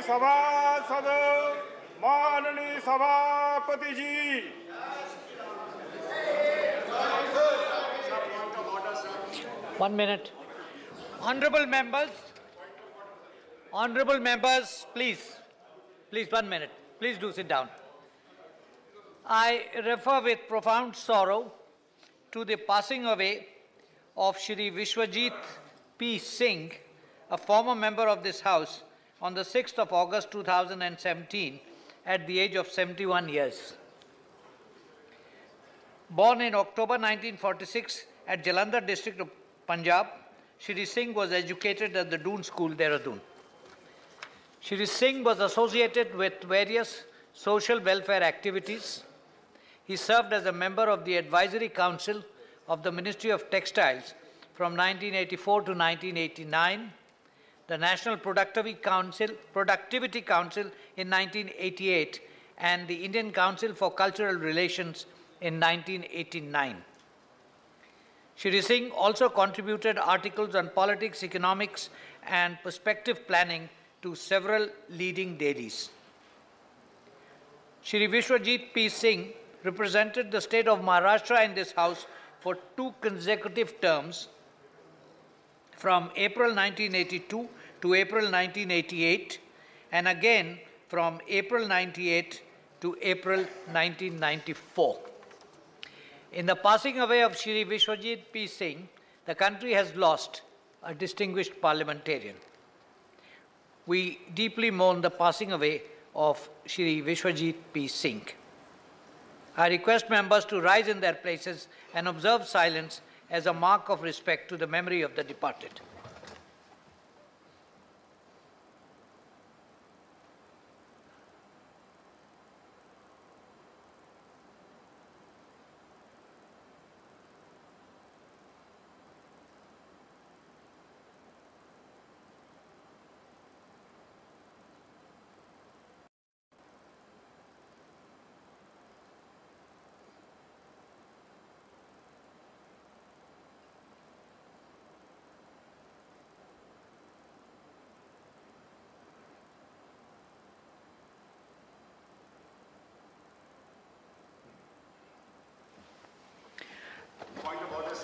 सभासद माननीय सभापति जी। One minute. Honorable members, please 1 minute. Please do sit down. I refer with profound sorrow to the passing away of Shri Vishwajit P. Singh, a former member of this House, on the 6th of August 2017 at the age of 71 years. Born in October 1946 at Jalandhar district of Punjab, Shri Singh was educated at the Doon School, Dehradun. Shri Singh was associated with various social welfare activities. He served as a member of the Advisory Council of the Ministry of Textiles from 1984 to 1989, the National Productivity Council in 1988, and the Indian Council for Cultural Relations in 1989. Shri Singh also contributed articles on politics, economics, and perspective planning to several leading dailies. Shri Vishwajit P. Singh represented the state of Maharashtra in this House for 2 consecutive terms, from April 1982 to April 1988, and again from April 1998 to April 1994. In the passing away of Shri Vishwajit P. Singh, the country has lost a distinguished parliamentarian. We deeply mourn the passing away of Shri Vishwajit P. Singh. I request members to rise in their places and observe silence as a mark of respect to the memory of the departed.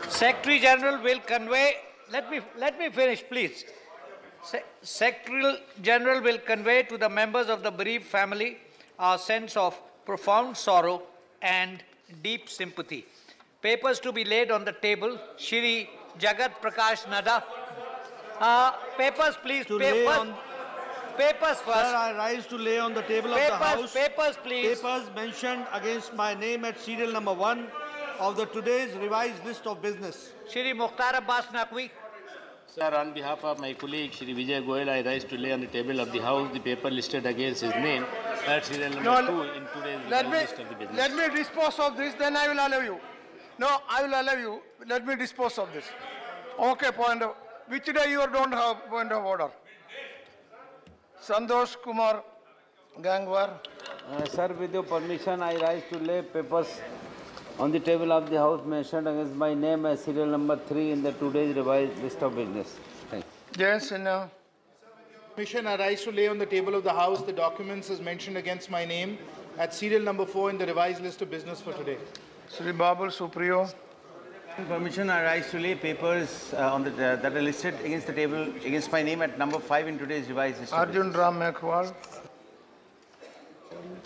Secretary General will convey, let me finish, please. Secretary General will convey to the members of the bereaved family our sense of profound sorrow and deep sympathy. Papers to be laid on the table. Shri Jagat Prakash Nadda. Papers, please. Papers first. Sir, I rise to lay on the table of the House. Papers, please. Papers mentioned against my name at serial number 1 of the today's revised list of business. Shri Mukhtar Abbas Naqvi. Sir, on behalf of my colleague Shri Vijay Goyal, I rise to lay on the table of the House the paper listed against his name at serial number 2 in today's revised list of the business. Let me dispose of this, then I will allow you. No, I will allow you. Let me dispose of this. Okay, point of... Which day you don't have point of order? Santosh Kumar Gangwar. Sir, with your permission, I rise to lay papers on the table of the House mentioned against my name as serial number 3 in the today's revised list of business. Thank you. Jay Sinha. Permission, I rise to lay on the table of the House the documents as mentioned against my name at serial number 4 in the revised list of business for today. Sri Babul Supriyo. Permission, I rise to lay papers that are listed against the table against my name at number 5 in today's revised list. Arjun Ram Meghwal.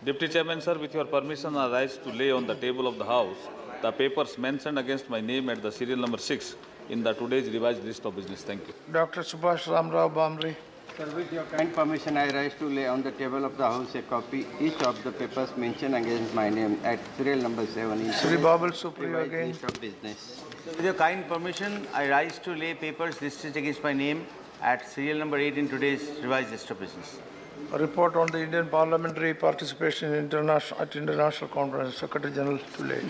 Deputy Chairman, sir, with your permission, I rise to lay on the table of the House the papers mentioned against my name at the serial number 6 in the today's revised list of business. Thank you. Dr. Subhash Ramrao Bamri. Sir, with your kind permission, I rise to lay on the table of the House a copy each of the papers mentioned against my name at serial number 7 in Sri Babul Supriyo again. list of business. With your kind permission, I rise to lay papers listed against my name at serial number 8 in today's revised list of business. A report on the Indian parliamentary participation in international conference. Secretary General to lay.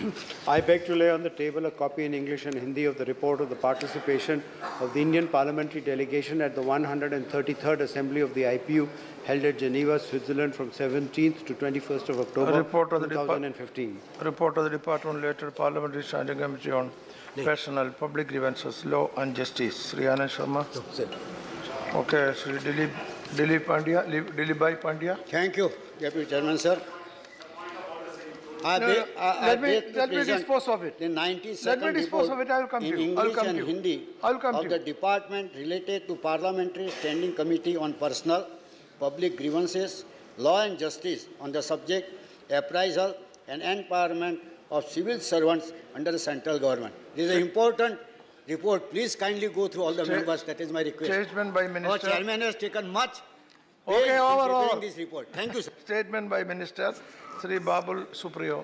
I beg to lay on the table a copy in English and Hindi of the report of the participation of the Indian parliamentary delegation at the 133rd Assembly of the IPU held at Geneva, Switzerland from 17th to 21st of October 2015. Report of the Department later Parliamentary Standing Committee on Personnel, Public Grievances, Law and Justice. Sri Anand Sharma. Okay, Sri Dilip Dilip Pandya, Dilip Bhai Pandya. Thank you, Deputy Chairman, sir. Let me dispose of it. The 92nd Let me dispose of it. I will come to in you. I will English come and to you. Hindi I will come of to the you. department related to Parliamentary Standing Committee on Personal Public Grievances, Law and Justice on the subject appraisal and empowerment of civil servants under the central government. This is an important report. Please kindly go through all the members. That is my request. Statement by Our Minister. chairman has taken much Okay, pains in over. preparing this report. Thank you, sir. Statement by Minister Sri Babul Supriyo.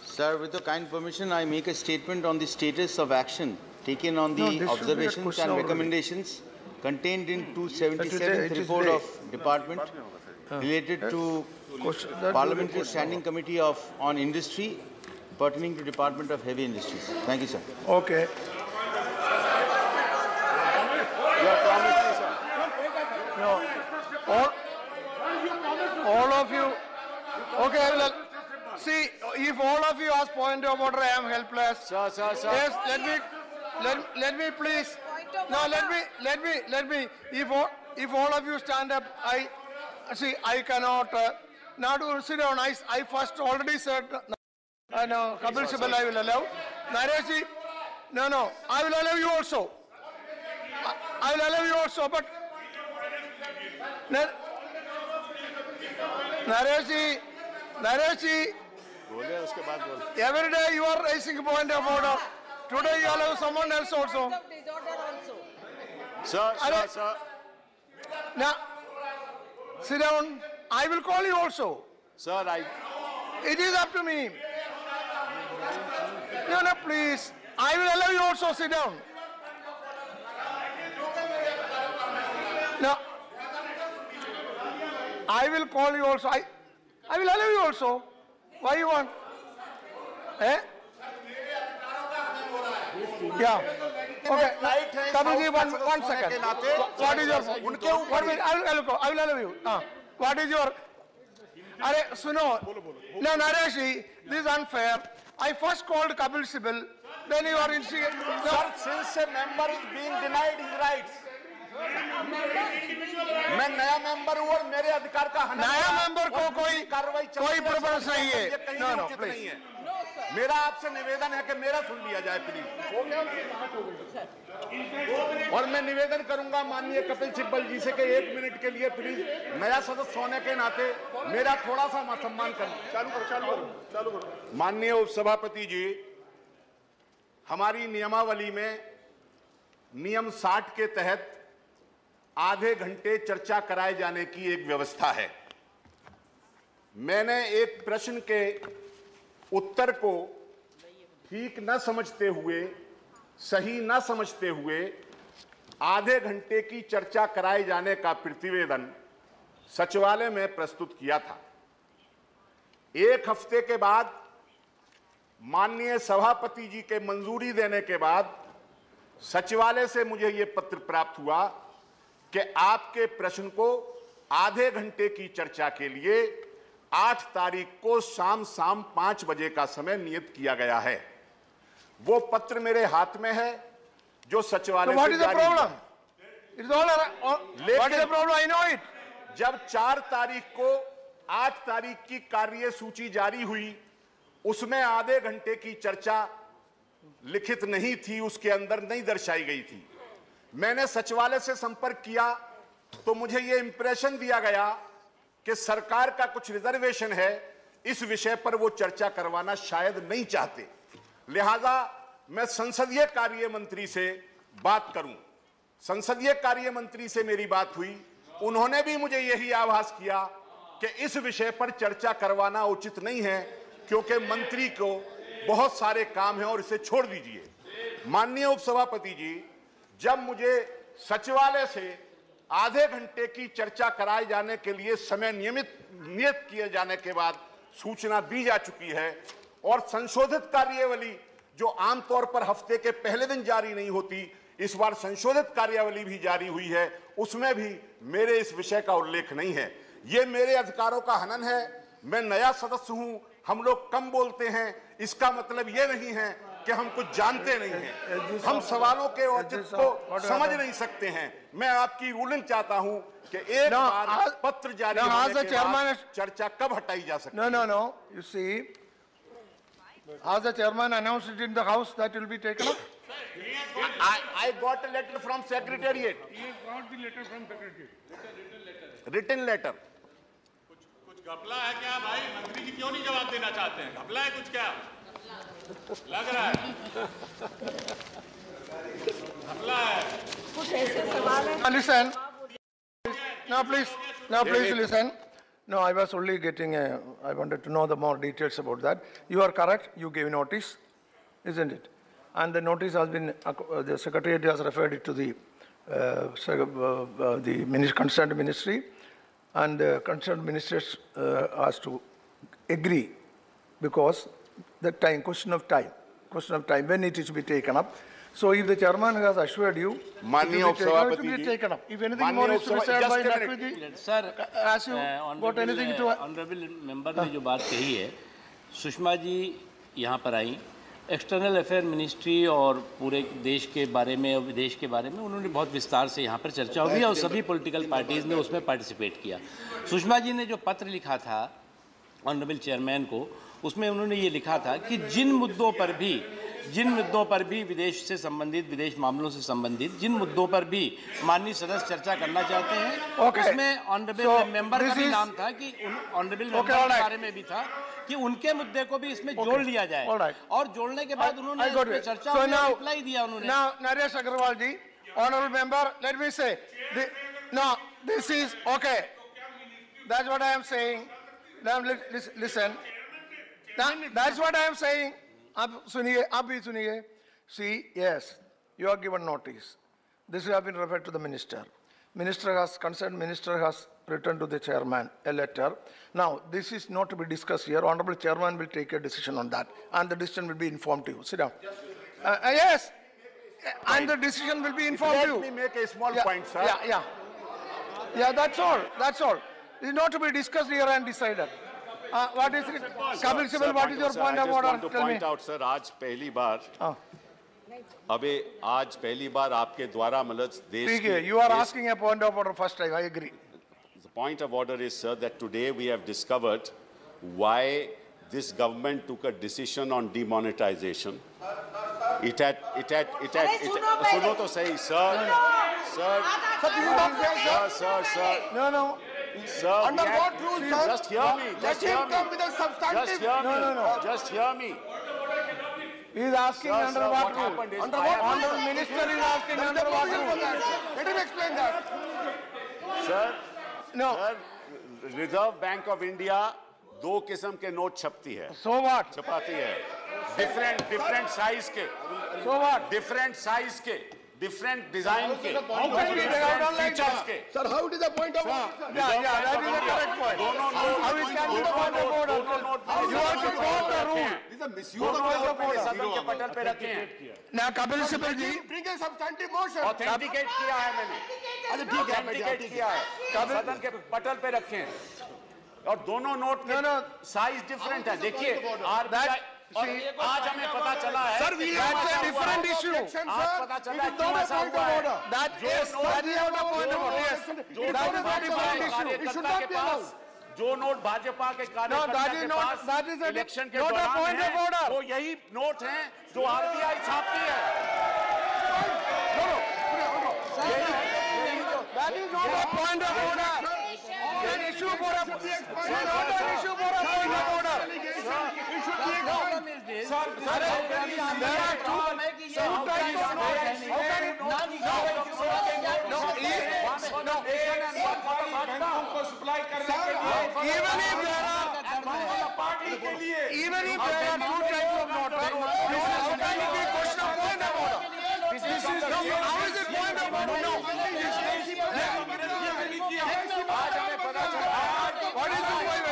Sir, with your kind permission, I make a statement on the status of action taken on the No, this should be a observations question and already. recommendations contained in It 277th is report late. of department related to Question- that will be Parliamentary question. Standing Committee on Industry pertaining to Department of Heavy Industries. Thank you, sir. Okay. No. All of you. Okay, I will. See, if all of you ask point of order, I am helpless. Sir. Yes, let me please. No, let me. If all of you stand up, I cannot. Now to sit down. I first already said. No, Kapil Sibal, I will allow. Naresh, no, I will allow you also. I will allow you also, but Naresh, every day you are raising a point of order. Today you allow someone else also. Sir. Now, sit down. I will call you also. Sir, It is up to me. No, please. I will allow you also. Sit down. No. I will call you also. I will allow you also. Why you want? Eh? Yeah. Okay. Kabirji, one second. What is your? 1 minute. I will allow you. What is your? Arey, suno. No, Naresh, this is unfair. I first called Kapil Sibal, then you are instigating. No. Sir, since a member is being denied his rights, मैं नया member हूँ और मेरे अधिकार का हनन नया member को कोई कार्रवाई प्रेफरेंस नहीं है। No, please. मेरा आपसे निवेदन है कि मेरा सुन लिया जाए प्लीज। और मैं निवेदन करूंगा माननीय कपिल सिब्बल जी से कि 1 मिनट के लिए प्लीज नया सदस्य होने के नाते मेरा थोड़ा सा सम्मान करें। चालू करो। माननीय उपसभापति जी, हमारी नियमावली में नियम 60 के तहत आधे घंटे चर्चा कराए जाने की एक व्यवस्था है। मैंने एक प्रश्न के उत्तर को ठीक न समझते हुए, सही न समझते हुए आधे घंटे की चर्चा कराए जाने का प्रतिवेदन सचिवालय में प्रस्तुत किया था। 1 हफ्ते के बाद माननीय सभापति जी के मंजूरी देने के बाद सचिवालय से मुझे यह पत्र प्राप्त हुआ कि आपके प्रश्न को आधे घंटे की चर्चा के लिए 8 तारीख को शाम 5 बजे का समय नियत किया गया है। वो पत्र मेरे हाथ में है जो सचिवालय से जारी हुआ। जब 4 तारीख को 8 तारीख की कार्य सूची जारी हुई, उसमें आधे घंटे की चर्चा लिखित नहीं थी, उसके अंदर नहीं दर्शाई गई थी। मैंने सचिवालय से संपर्क किया तो मुझे यह इंप्रेशन दिया गया कि सरकार का कुछ रिजर्वेशन है, इस विषय पर वो चर्चा करवाना शायद नहीं चाहते। लिहाजा मैं संसदीय कार्य मंत्री से बात करूं। संसदीय कार्य मंत्री से मेरी बात हुई, उन्होंने भी मुझे यही आभास किया कि इस विषय पर चर्चा करवाना उचित नहीं है क्योंकि मंत्री को बहुत सारे काम हैं और इसे छोड़ दीजिए। माननीय उपसभापति जी, जब मुझे सचिवालय से आधे घंटे की चर्चा कराए जाने के लिए समय नियत किए जाने के बाद सूचना दी जा चुकी है और संशोधित कार्यावली जो आमतौर पर हफ्ते के पहले दिन जारी नहीं होती, इस बार संशोधित कार्यावली भी जारी हुई है, उसमें भी मेरे इस विषय का उल्लेख नहीं है। ये मेरे अधिकारों का हनन है। मैं नया सदस्य हूं, हम लोग कम बोलते हैं, इसका मतलब यह नहीं है कि हम कुछ जानते नहीं हैं, हम सवालों के औचित्य को समझ नहीं सकते हैं। मैं आपकी रूलिंग चाहता हूं कि एक बार पत्र जारी होने के बाद चर्चा कब हटाई जा सकती है। No. You see, has the chairman announced it in the house that will be taken up? I got a letter from secretariat. He got the letter from secretariat. Written letter. कुछ घपला है क्या भाई? मंत्री जी क्यों नहीं जवाब देना चाहते हैं? घपला है कुछ क्या? लग रहा है घपला है। कुछ ऐसे सवाल हैं। Listen. Now please listen. No, I was only I wanted to know the more details about that. You are correct. You gave notice, isn't it? And the notice has been, the Secretariat has referred it to the concerned ministry, and the concerned ministers has to agree, because the question of time, when it is to be taken up. So if the chairman has assured you, it will be taken up. If anything more is to be said by Naqvi, sir, as you got anything to... Honorable member ने जो बात कही है, सुषमा जी यहाँ पर आई, external affair ministry और पूरे देश के बारे में और विदेश के बारे में उन्होंने बहुत विस्तार से यहाँ पर चर्चा हुई और सभी पॉलिटिकल पार्टीज़ ने उसमें पार्टिसिपेट किया। सुषमा जी ने जो पत्र लिखा था ऑनरेबल चेयरमैन को, उसमें उन्होंने ये लिखा था कि जिन मुद्दों पर भी विदेश से संबंधित, विदेश मामलों से संबंधित जिन मुद्दों पर भी माननीय सदस्य चर्चा करना चाहते हैं, उसमें ऑनरेबल मेंबर का भी नाम था कि ऑनरेबल मेंबर के बारे में भी था कि उनके मुद्दे को भी इसमें जोड़ लिया जाए, और जोड़ने के बाद उन्होंने चर्चा में रिप्लाई दिया उन्होंने। Now, Naresh Agarwal ji, honorable member, let me say, no, this is okay. That's what I am saying. Now listen. That's what I am saying. आप भी सुनिए. See, yes, you are given notice. This has been referred to the minister. Concerned minister has written to the chairman a letter. Now, this is not to be discussed here. Honorable chairman will take a decision on that, and the decision will be informed to you. Sit down. Yes, and the decision will be informed to you. Let me make a small point, sir. Yeah, that's all. It is not to be discussed here and decided. What is it? Kapil Sibal, what is your point of order? I just want to point out, sir, आज पहली बार आपके द्वारा मतलब देश की... You are asking a point of order first time, I agree. The point of order is, sir, that today we have discovered why this government took a decision on demonetization. It had सुनो तो सही, sir. No. Sir, under what rule, sir? Just hear me. Let him come with a substantive. No. Just hear me. He is asking under what rule? Under what rule? Honorable minister is asking under what rule? Let him explain that. Sir, no. Sir, Reserve Bank of India दो किस्म के note छपती है. So what? छपाती है. Different size के. So what? Different size के. Different design के. Different features के. Sir, how is the point of order? Yeah, that is the correct point. How it can be the point of order? You have to quote the rule. This is a misuse of order. सदन के पटल पे रखे हैं. Now, Kapil Sibal ji, bring a substantive motion. Authenticate किया है मैंने. अच्छा ठीक है. Authenticate किया है. सदन के पटल पे रखे हैं. और दोनों नोट के साइज डिफरेंट है. देखिए आरबीआई और आज हमें पता चला है. Sir, that's a different issue. आज पता चला है क्यों ऐसा हुआ है. That is not the point of order. Yes, that is a different issue. It should not be allowed. जो नोट भाजपा के कार्यकर्ता के पास इलेक्शन के दौरान है, वो यही नोट हैं जो आरबीआई छापती है. That is not a point of order. An issue for a point of order. It should be ignored. Sir, there are two types of notes. How can it not be? Even if there are two types of notes, how can it be a question of point of order? How is it point of order? No. What is the way?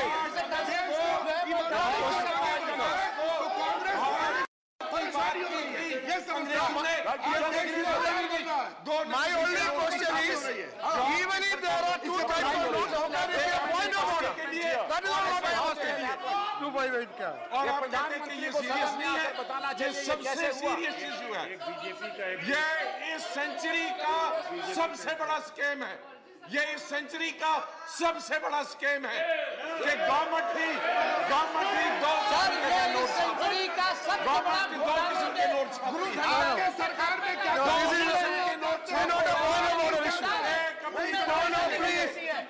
My only question is, even if there are two types of notes, how can it be a point of order? That is all what I am asking. Two by wait क्या? और आप कहते हैं कि ये serious नहीं है, ये सबसे सीरियस इशू है। ये इस सेंचुरी का सबसे बड़ा स्कैम है। ये इस सेंचुरी का सबसे बड़ा स्कैम है कि गवर्नमेंट ही दो सेंचुरी का सबसे बड़ा दो किस्म के नोट छापती है। सरकार ने क्या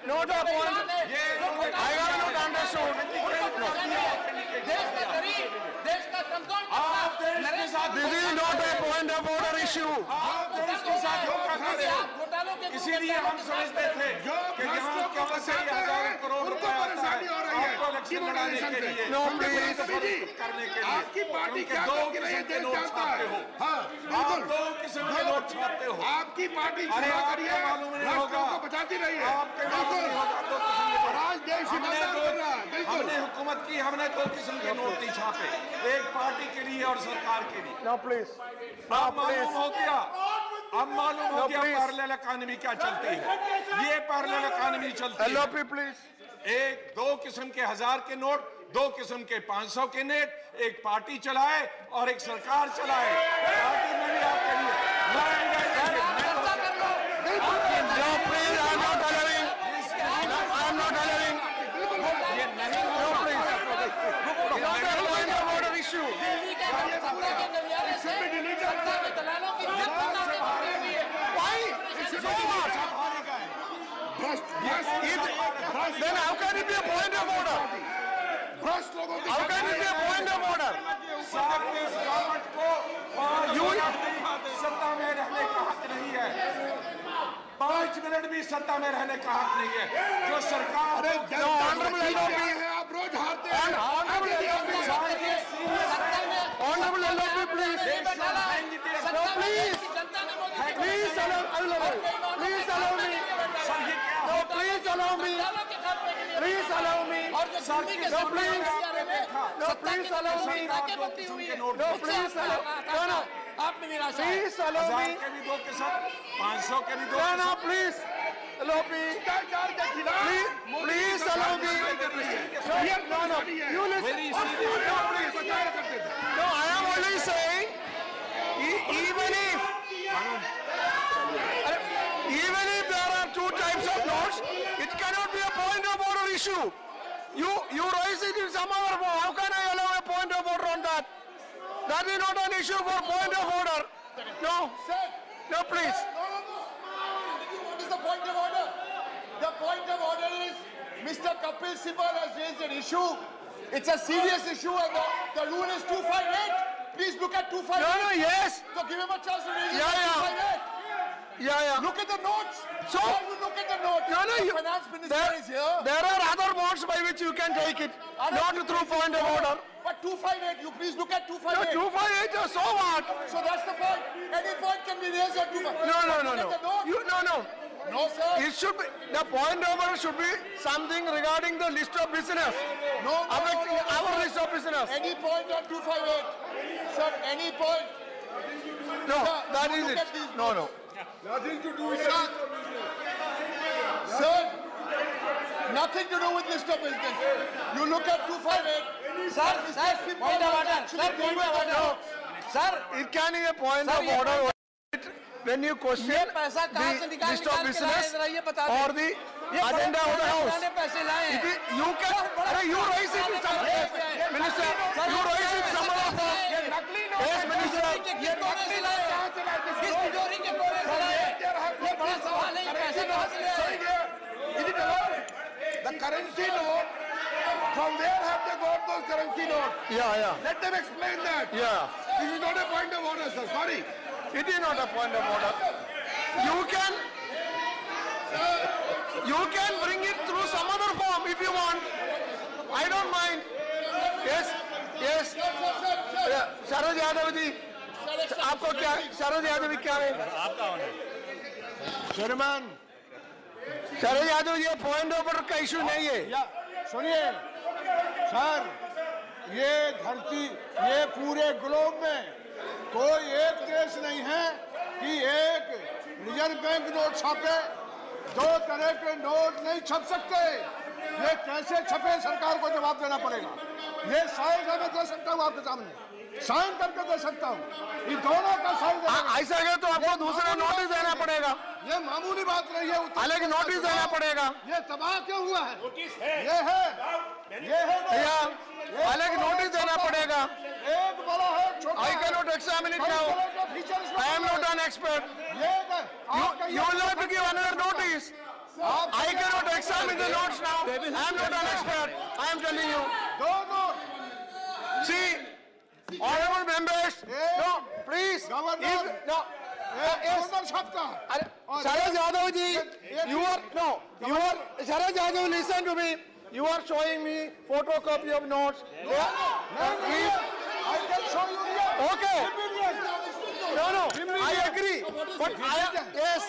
Not a point. I have not understood. देश का गरीब, देश का कमजोर This is not a point of order issue. आप देश के साथ धोखा कर रहे हो। इसीलिए हम समझते थे कि यहाँ केवल से 1000 करोड़ रुपए आता है आपको इलेक्शन लड़ाने के लिए, करने के लिए। आपकी पार्टी क्या दो किस्म के नोट छापते हो। आप दो किस्म के नोट छापते हो। आपकी पार्टी अरे आपको मालूम नहीं होगा, बचाती रही है। आपके मालूम नहीं होगा दो किस्म के नोट। आज देश हमने हुकूमत की, हमने दो किस्म के नोट नहीं छापे, एक पार्टी के लिए और सरकार के लिए। No, please. अब मालूम हो गया, अब मालूम हो गया पैरेलल इकोनॉमी क्या चलती है। ये पैरेलल इकोनॉमी चलती है। LOP please. एक दो किस्म के 1000 के नोट, दो किस्म के 500 के नोट, एक पार्टी चलाए और एक सरकार चलाए। पार्टी में भी आपके लिए No, please, I am not allowing. I am not allowing. No, please. It's not a point of order issue. Why? So what? Then how can it be a point of order? How can it be a point of order? इस government को सत्ता में रहने का हक नहीं है। 5 minute भी सत्ता में रहने का हक नहीं है। जो सरकार आप रोज हारते हैं। Honorable LOP, please. No, please. Please allow me. Please allow me. No, please allow me. Please allow me. No, please. No, please allow me. No, please allow. No, no. Please allow me. 500 के भी दो। No, no, please. LOP. Please allow me. No, no. You listen. No, please. No, I am only saying, even if there are two types of notes, it cannot be a point of order issue. You raise it in some other form. How can I allow a point of order on that? That is not an issue for point of order. No. No, please. What is the point of order? The point of order is Mr. Kapil Sibal has raised an issue. It's a serious issue and the rule is 258. Please look at 258. No, yes. So give him a chance to raise it. Yeah. Look at the notes. So, look at the notes. No, the finance minister is here. There are other modes by which you can take it, not through point of order. But 258, you please look at 258. No, 258, so what? So that's the point. Any point can be raised on 258. No. No, sir. It should be, the point of order should be something regarding the list of business. No, affecting our list of business. Any point on 258. Sir, any point. No, sir, that is it. No. Nothing to do with that. Sir, nothing to do with list of business. You look at 258. Sir, point of order. Sir, point of order. Sir, it can be a point of order when you question the list of business or the agenda of the house. You can, you raise it in some place. Minister, you raise it in some other form. Yes, Minister. The currency note, from where have they got those currency notes? Yeah. Let them explain that. Yeah. This is not a point of order, sir. Sorry. It is not a point of order. You can bring it through some other form if you want. I don't mind. Yes. शरद यादव जी, आपको क्या, शरद यादव जी क्या है? आप कौन है? Chairman, Sharad Yadav ji point of order का issue नहीं है। सुनिए सर, ये धरती, ये पूरे ग्लोब में कोई एक केस नहीं है कि एक रिजर्व बैंक नोट छापे, दो तरह के नोट नहीं छप सकते। ये कैसे छपे सरकार को जवाब देना पड़ेगा। ये साइन मैं दे सकता हूँ आपके सामने, साइन करके दे सकता हूँ। इन दोनों का साइन ऐसा है तो आपको दूसरा नोटिस देना पड़ेगा। ये मामूली बात नहीं है, अलग नोटिस देना पड़ेगा। ये तबाह क्यों हुआ है? ये है भैया, अलग नोटिस देना पड़ेगा। एक बड़ा है, छोटा I cannot examine it now. I am not an expert. You will have to give another notice. I cannot examine the notes now. I am not an expert. I am telling you. See, honorable members, no, please. No. Sharad Yadav ji, Sharad Yadav, listen to me. You are showing me photocopy of notes. Please. I can show you here. Okay. No, I agree. But yes,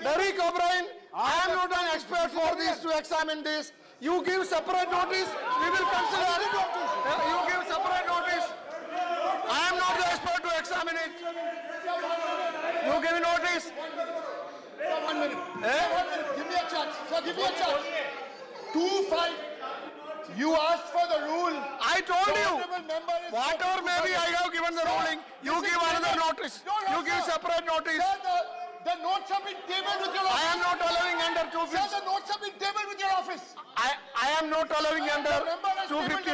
Derek O'Brien, I am not an expert for this to examine this. You give separate notice, we will consider. You give separate notice. I am not the expert to examine it. You give notice. 1 minute. 1 minute. Give me a chance. Sir, give me a chance. 2-5. You asked for the rule. I told you. Whatever maybe I have given the ruling. You give another notice. You give separate notice. Sir, the notes have been tabled with your office. I am not allowing under 250. Sir, the notes have been tabled with your office. I am not allowing under 258.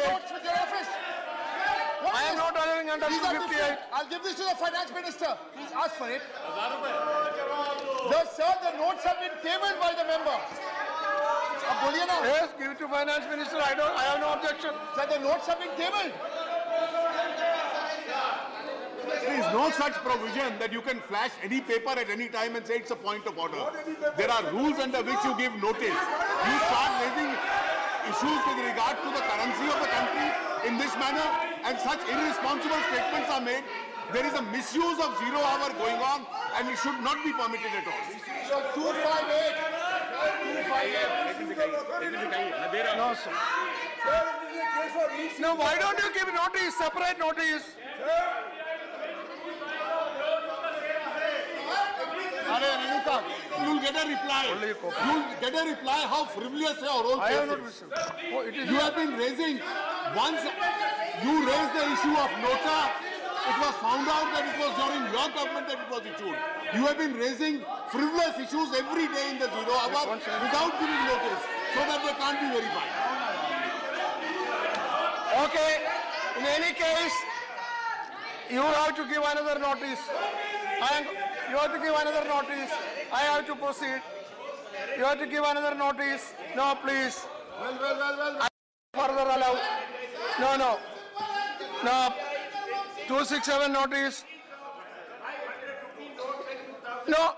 I am not allowing under 258. I'll give this to the finance minister. Please ask for it. Sir, the notes have been tabled by the member. Yes, give it to finance minister. I have no objection. Sir, the notes have been tabled. There is no such provision that you can flash any paper at any time and say it's a point of order. There are rules under which you give notice. You start raising issues with regard to the currency of the country in this manner, and such irresponsible statements are made. There is a misuse of 0 hour going on, and it should not be permitted at all. So 258. No, sir. No, why don't you give notice, separate notice? You will get a reply. You will get a reply how frivolous our whole I have case not is. received. You have been raising, once you raised the issue of Nota, it was found out that it was during your government that it was issued. You have been raising frivolous issues every day in the 0 hour without giving notice, so that they can't be verified. Okay, in any case, you have to give another notice. You have to give another notice. I have to proceed. You have to give another notice. No, please. Well. Further allow. No. 267 notice. No.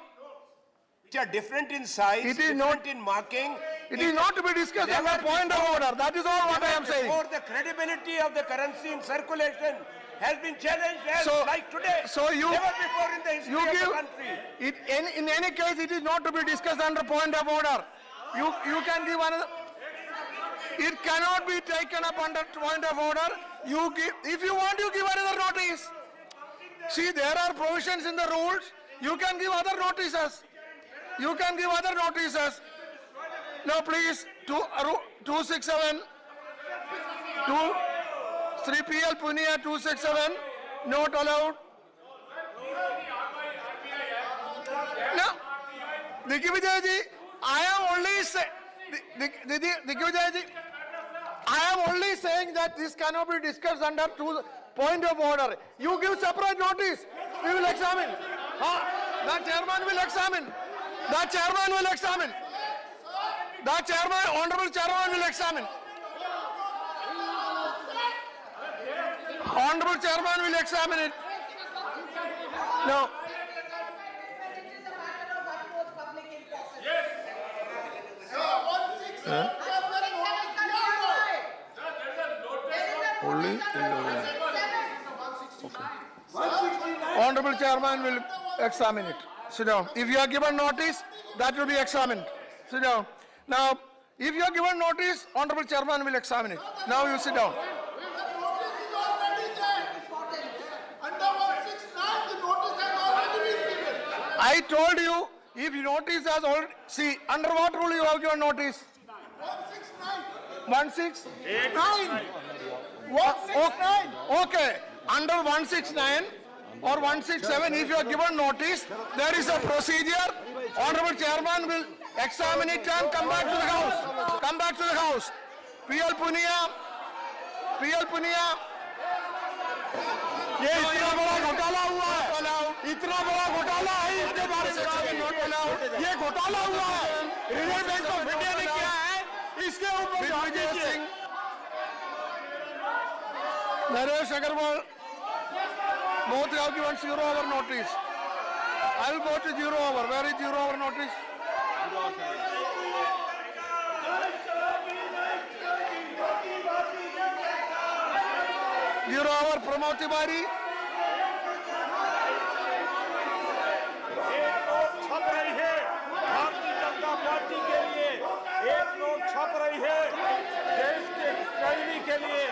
Which are different in size, it is different in marking. It is not to be discussed on the point of order. That is all what I am saying. Therefore, the credibility of the currency in circulation has been challenged as like today. So you, never before in the history of the country. In any case, it is not to be discussed under point of order. You can give another. It cannot be taken up under point of order. You give, if you want, you give another notice. See, there are provisions in the rules. You can give other notices. You can give other notices. No, please. 267. 3PL Punia 267. Not allowed. No. Dikivijay ji, I am only saying. Dikivijay ji, I am only saying that this cannot be discussed under point of order. You give separate notice. We will examine. The chairman will examine. The chairman will examine. The chairman, honorable chairman will examine. Honorable chairman will examine it. No. Only. Okay. Honorable chairman will examine it. Sit down. If you are given notice, that will be examined. Sit down. Now, if you are given notice, honorable chairman will examine it. Now you sit down. Under 169, I told you, if notice has already, see, under what rule you have given notice? 169. 169. Okay, under 169 or 167, if you are given notice, there is a procedure. Honorable Chairman will examine it and come back to the House. Come back to the House. PL Punia. ये इतना बड़ा घोटाला हुआ है, इतना बड़ा घोटाला है, इसके बारे में ये घोटाला हुआ है, रिजर्व बैंक ऑफ इंडिया ने किया है, इसके ऊपर Naresh Agarwal, both have given 0 hour notice. I will go to 0 hour. Where is 0 hour notice? 0 hour Pramod Tiwari. छप रही है भारतीय जनता पार्टी के लिए, एक नोट छप रही है देश के कैदी के लिए।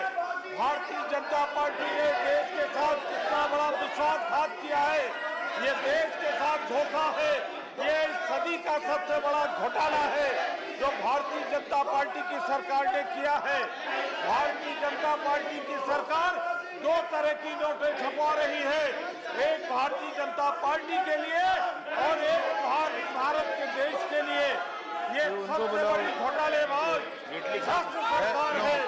भारतीय जनता पार्टी ने देश के साथ कितना बड़ा विश्वासघात किया है, ये देश के साथ धोखा है, ये सदी का सबसे बड़ा घोटाला है जो भारतीय जनता पार्टी की सरकार ने किया है। भारतीय जनता पार्टी की सरकार 2 तरह की नोटें छपवा रही है, एक भारतीय जनता पार्टी के लिए और एक भारत के देश के लिए। ये सबसे बड़ी घोटालेबाज सरकार है।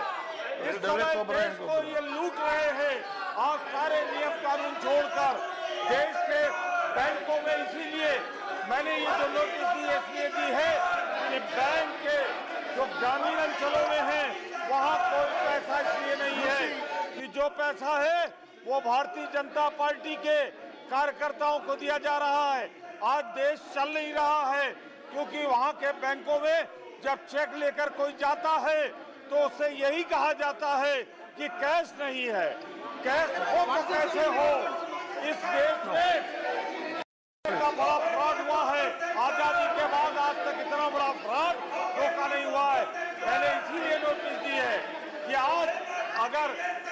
इस समय देश को ये लूट रहे हैं। आप सारे नियम कानून छोड़कर देश के बैंकों में, इसीलिए मैंने ये जो नोटिस दी इसलिए दी है कि बैंक के जो ग्रामीण अंचलों में है वहाँ कोई पैसा इसलिए नहीं है कि जो पैसा है वो भारतीय जनता पार्टी के कार्यकर्ताओं को दिया जा रहा है। आज देश चल नहीं रहा है क्योंकि वहाँ के बैंकों में जब चेक लेकर कोई जाता है तो उससे यही कहा जाता है कि कैश नहीं है। कैश हो तो कैसे हो? इस देश में का बड़ा फ्रॉड हुआ है। आजादी के बाद आज तक इतना बड़ा फ्रॉड रोका नहीं हुआ है। मैंने इसीलिए नोटिस दी है कि आज अगर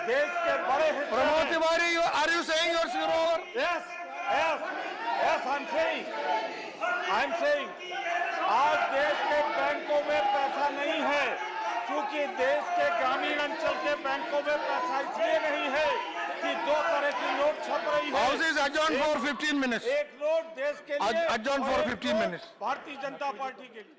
देश के बड़े हिस्से Pramod Tiwari, are you saying your 0 hour? Yes, I'm saying आज देश के बैंकों में पैसा नहीं है क्योंकि देश के ग्रामीण अंचल के बैंकों में पैसा इसलिए नहीं है कि 2 तरह की नोट छप रही है। House is adjourned for 15 minutes. एक नोट देश के लिए, Adjourned for 15 minutes. Bharatiya Janata party के लिए।